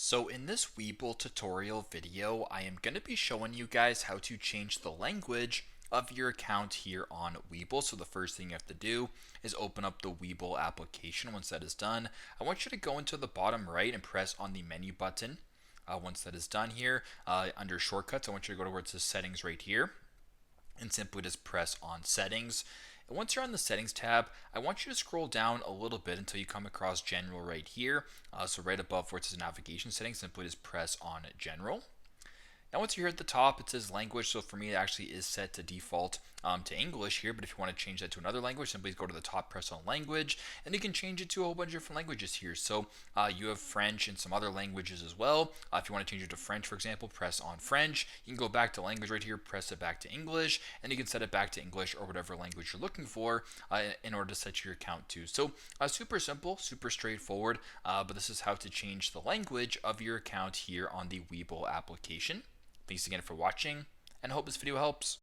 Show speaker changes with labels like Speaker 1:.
Speaker 1: So in this Webull tutorial video, I am going to be showing you guys how to change the language of your account here on Webull. So the first thing you have to do is open up the Webull application. Once that is done, I want you to go into the bottom right and press on the menu button. Once that is done here, under shortcuts, I want you to go to where it says settings right here and simply just press on settings. And once you're on the settings tab, I want you to scroll down a little bit until you come across general right here. So right above where it says navigation settings, simply just press on general. Now once you're here at the top, it says language. So for me, it actually is set to default to English here. But if you want to change that to another language, simply go to the top, press on language, and you can change it to a whole bunch of different languages here. So you have French and some other languages as well. If you want to change it to French, for example, press on French. You can go back to language right here, press it back to English, and you can set it back to English or whatever language you're looking for in order to set your account to. So super simple, super straightforward, but this is how to change the language of your account here on the Webull application. Thanks again for watching, and I hope this video helps.